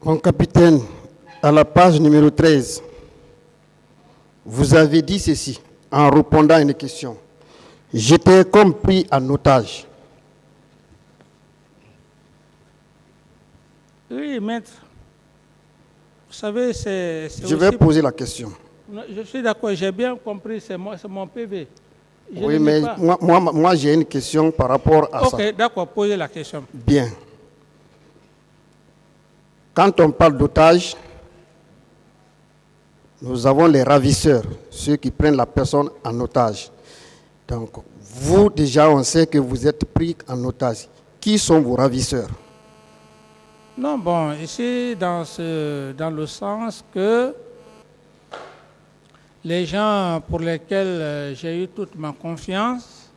Mon capitaine, à la page numéro 13, vous avez dit ceci en répondant à une question. J'étais comme pris en otage. Oui, maître. Vous savez, c'est Je vais poser la question. Je suis d'accord, j'ai bien compris, c'est mon PV. Oui, mais moi j'ai une question par rapport à ça. Ok, d'accord, posez la question. Bien. Quand on parle d'otage, nous avons les ravisseurs, ceux qui prennent la personne en otage. Donc, vous, déjà, on sait que vous êtes pris en otage. Qui sont vos ravisseurs? Non, bon, ici, dans le sens que les gens pour lesquels j'ai eu toute ma confiance,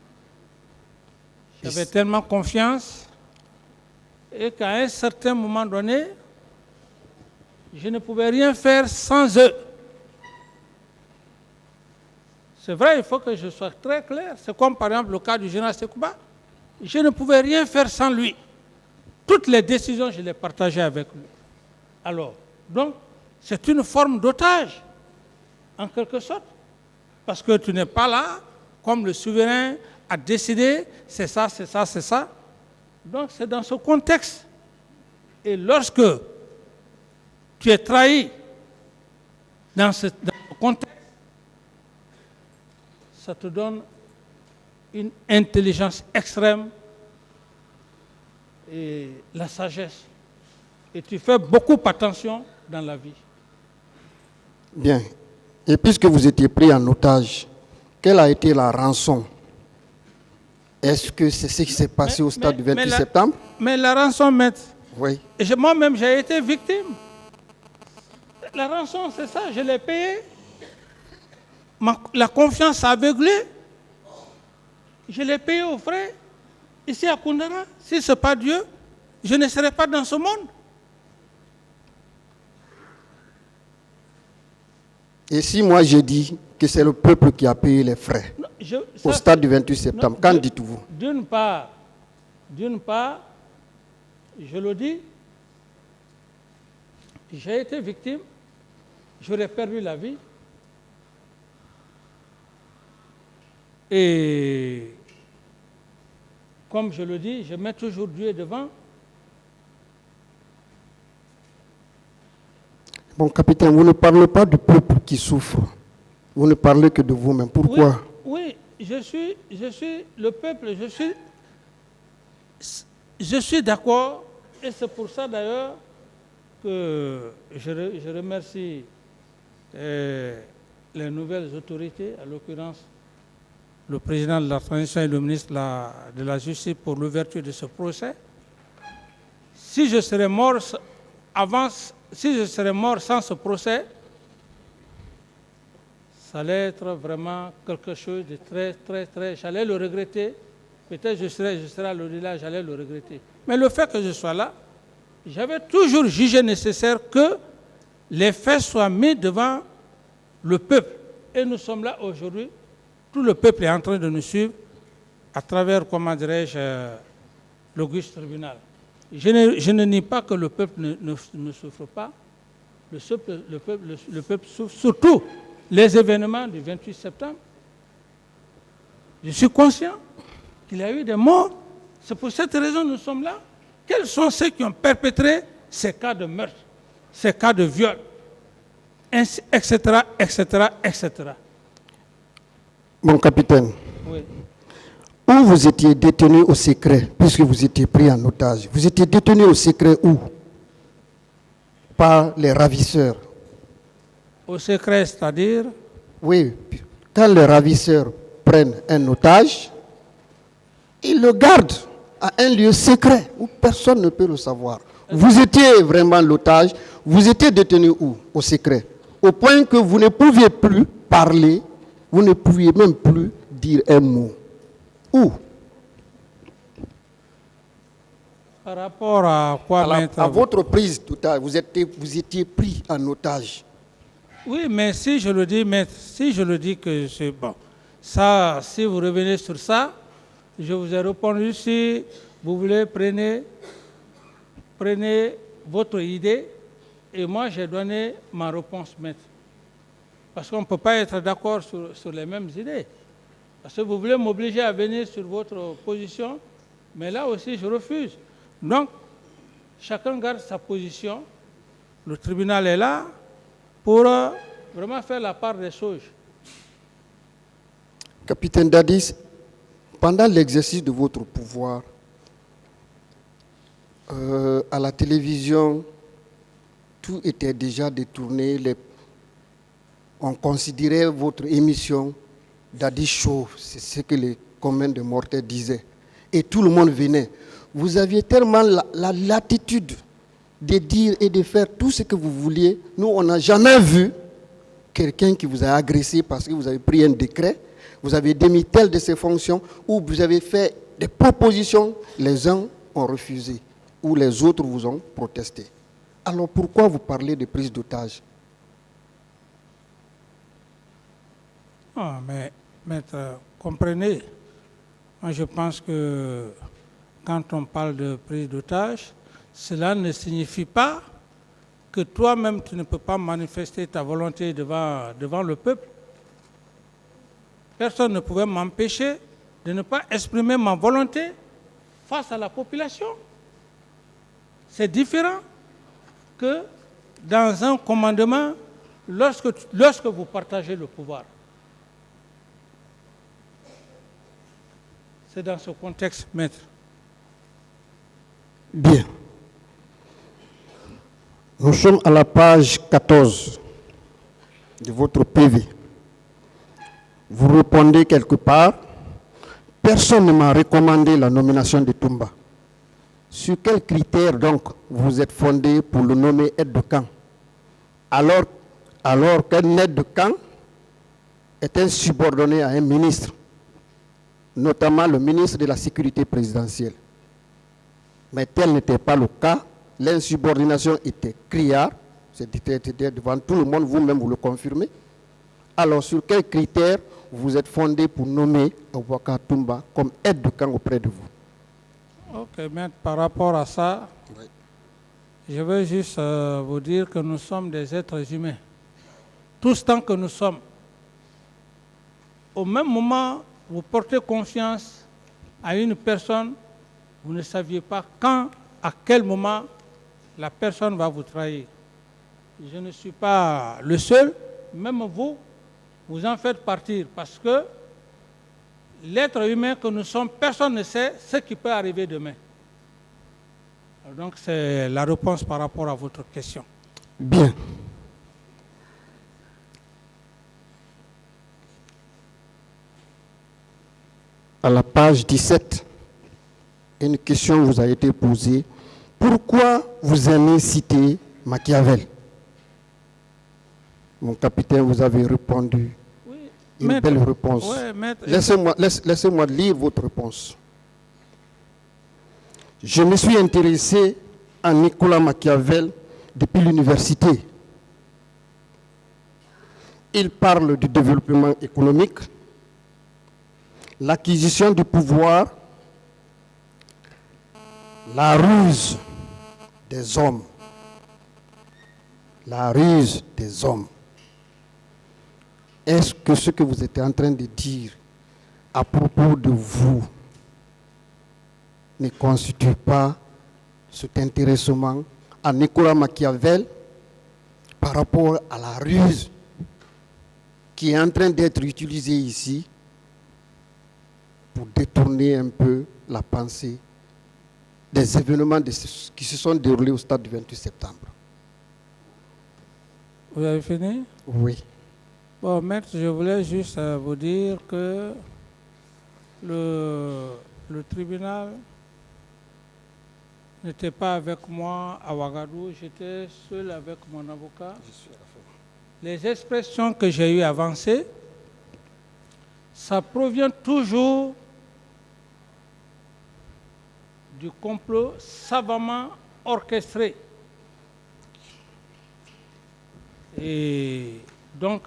j'avais tellement confiance, et qu'à un certain moment donné, je ne pouvais rien faire sans eux. C'est vrai, il faut que je sois très clair. C'est comme par exemple le cas du général Sekouba. Je ne pouvais rien faire sans lui. Toutes les décisions, je les partageais avec lui. Alors, donc, c'est une forme d'otage, en quelque sorte. Parce que tu n'es pas là, comme le souverain a décidé, c'est ça, c'est ça, c'est ça. Donc, c'est dans ce contexte. Et lorsque tu es trahi dans ce contexte, ça te donne une intelligence extrême et la sagesse. Et tu fais beaucoup attention dans la vie. Bien. Et puisque vous étiez pris en otage, quelle a été la rançon? Est-ce que c'est ce qui s'est passé au stade du 28 septembre? Mais la rançon, maître, oui. Moi-même, j'ai été victime. La rançon, c'est ça, je l'ai payé. La confiance aveuglée, je l'ai payé aux frais. Ici à Koundara, si ce n'est pas Dieu, je ne serais pas dans ce monde. Et si moi j'ai dit que c'est le peuple qui a payé les frais au stade du 28 septembre, qu'en dites-vous? D'une part, je le dis, j'ai été victime, j'aurais perdu la vie. Et comme je le dis, je mets toujours Dieu devant. Bon, capitaine, vous ne parlez pas du peuple qui souffre. Vous ne parlez que de vous-même. Pourquoi? Oui, je suis le peuple, je suis d'accord. Et c'est pour ça d'ailleurs que je remercie les nouvelles autorités, à l'occurrence le président de la transition et le ministre de la Justice pour l'ouverture de ce procès. Si je serais mort sans ce procès, ça allait être vraiment quelque chose de très, j'allais le regretter. Peut-être je serais à l'au-delà, j'allais le regretter. Mais le fait que je sois là, j'avais toujours jugé nécessaire que les faits soient mis devant le peuple. Et nous sommes là aujourd'hui. Tout le peuple est en train de nous suivre à travers, comment dirais-je, l'auguste tribunal. Je ne nie pas que le peuple ne souffre pas. Le peuple souffre, surtout les événements du 28 septembre. Je suis conscient qu'il y a eu des morts. C'est pour cette raison que nous sommes là. Quels sont ceux qui ont perpétré ces cas de meurtre, ces cas de viol, etc., etc., etc. Mon capitaine, oui. Où vous étiez détenu au secret, puisque vous étiez pris en otage? Vous étiez détenu au secret où? Par les ravisseurs. Au secret, c'est-à-dire? Oui, quand les ravisseurs prennent un otage, ils le gardent à un lieu secret où personne ne peut le savoir. Vous étiez vraiment l'otage, vous étiez détenu où? Au secret. Au point que vous ne pouviez plus parler, vous ne pouviez même plus dire un mot. Où? Par rapport à quoi, maître? À votre prise tout à l'heure, vous étiez pris en otage. Oui, mais si je le dis, maître, si je le dis que c'est bon, ça, si vous revenez sur ça, je vous ai répondu, si vous voulez, prenez votre idée, Et moi, j'ai donné ma réponse, maître. Parce qu'on ne peut pas être d'accord sur les mêmes idées. Parce que vous voulez m'obliger à venir sur votre position, mais là aussi, je refuse. Donc, chacun garde sa position. Le tribunal est là pour vraiment faire la part des choses. Capitaine Dadis, pendant l'exercice de votre pouvoir, à la télévision, tout était déjà détourné. On considérait votre émission Dadis Show, c'est ce que les communs de mortels disaient. Et tout le monde venait. Vous aviez tellement la latitude de dire et de faire tout ce que vous vouliez. Nous, on n'a jamais vu quelqu'un qui vous a agressé parce que vous avez pris un décret, vous avez démis telle de ses fonctions, ou vous avez fait des propositions, les uns ont refusé, ou les autres vous ont protesté. Alors pourquoi vous parlez de prise d'otage? Ah, mais maître, comprenez, moi je pense que quand on parle de prise d'otage, cela ne signifie pas que toi-même tu ne peux pas manifester ta volonté devant le peuple. Personne ne pouvait m'empêcher de ne pas exprimer ma volonté face à la population. C'est différent que dans un commandement lorsque vous partagez le pouvoir. C'est dans ce contexte, maître. Bien. Nous sommes à la page 14 de votre PV. Vous répondez quelque part, personne ne m'a recommandé la nomination de Toumba. Sur quels critères donc vous êtes fondé pour le nommer aide de camp, alors qu'un aide de camp est un subordonné à un ministre, notamment le ministre de la Sécurité présidentielle. Mais tel n'était pas le cas. L'insubordination était criarde, c'était devant tout le monde, vous-même vous le confirmez. Alors sur quels critères vous êtes fondé pour nommer Aboubacar Toumba comme aide de camp auprès de vous? Ok, maître, par rapport à ça, oui, je veux juste vous dire que nous sommes des êtres humains. Tous tant que nous sommes. Au même moment, vous portez confiance à une personne, vous ne saviez pas quand, à quel moment la personne va vous trahir. Je ne suis pas le seul, même vous en faites partie, parce que l'être humain que nous sommes, personne ne sait ce qui peut arriver demain. Donc c'est la réponse par rapport à votre question. Bien. À la page 17, une question vous a été posée. Pourquoi vous aimez citer Machiavel? Mon capitaine, vous avez répondu. Oui, une belle réponse. Oui, laissez-moi lire votre réponse. Je me suis intéressé à Nicolas Machiavel depuis l'université. Il parle du développement économique, l'acquisition du pouvoir, la ruse des hommes. La ruse des hommes. Est-ce que ce que vous êtes en train de dire à propos de vous ne constitue pas cet intéressement à Nicolas Machiavel par rapport à la ruse qui est en train d'être utilisée ici pour détourner un peu la pensée des événements qui se sont déroulés au stade du 28 septembre? Vous avez fini? Oui. Bon, maître, je voulais juste vous dire que le tribunal n'était pas avec moi à Ouagadougou, j'étais seul avec mon avocat. Les expressions que j'ai eues avancées, ça provient toujours du complot savamment orchestré. Et donc,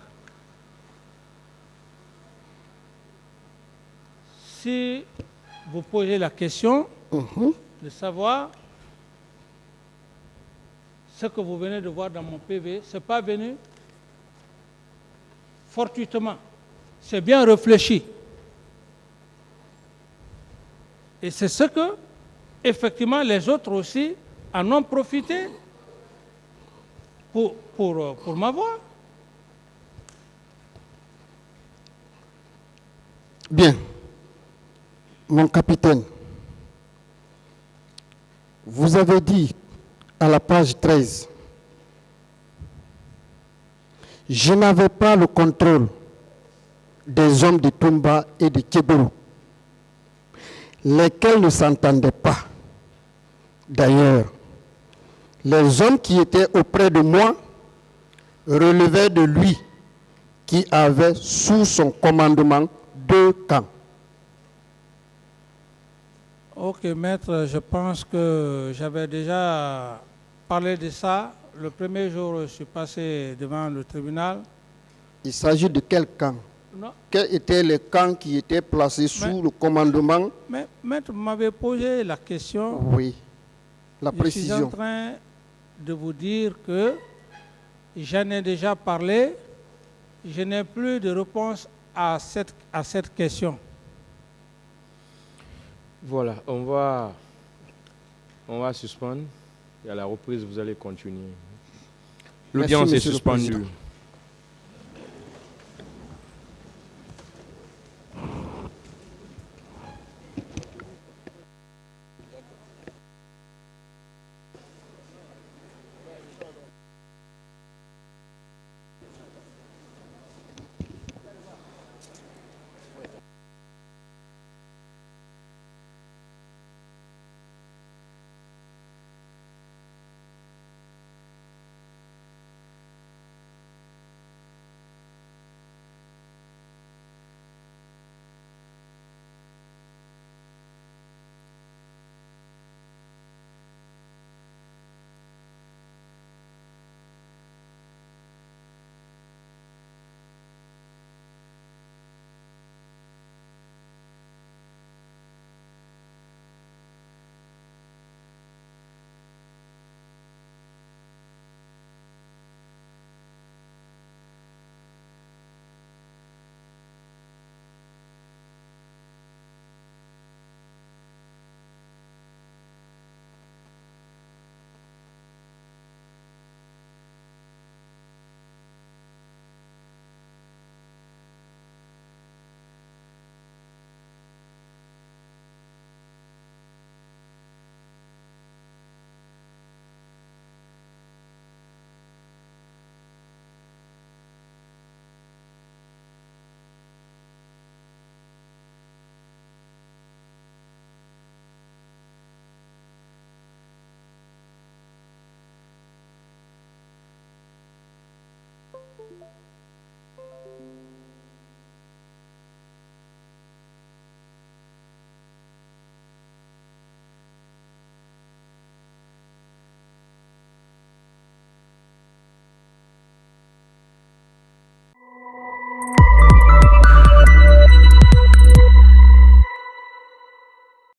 si vous posez la question de savoir ce que vous venez de voir dans mon PV, ce n'est pas venu fortuitement. C'est bien réfléchi. Et c'est ce que, effectivement, les autres aussi en ont profité pour m'avoir. Bien. Mon capitaine, vous avez dit à la page 13, je n'avais pas le contrôle des hommes de Toumba et de Kébourou, lesquels ne s'entendaient pas. D'ailleurs, les hommes qui étaient auprès de moi relevaient de lui, qui avait sous son commandement 2 camps. Ok, maître, je pense que j'avais déjà parlé de ça. Le premier jour, je suis passé devant le tribunal. Il s'agit de quel camp? Non. Quels étaient les camps qui étaient placés sous le commandement? Mais maître, vous m'avez posé la question. Oui, la précision. Je suis en train de vous dire que j'en ai déjà parlé. Je n'ai plus de réponse à cette question. Voilà, on va suspendre et à la reprise, vous allez continuer. L'audience est suspendue.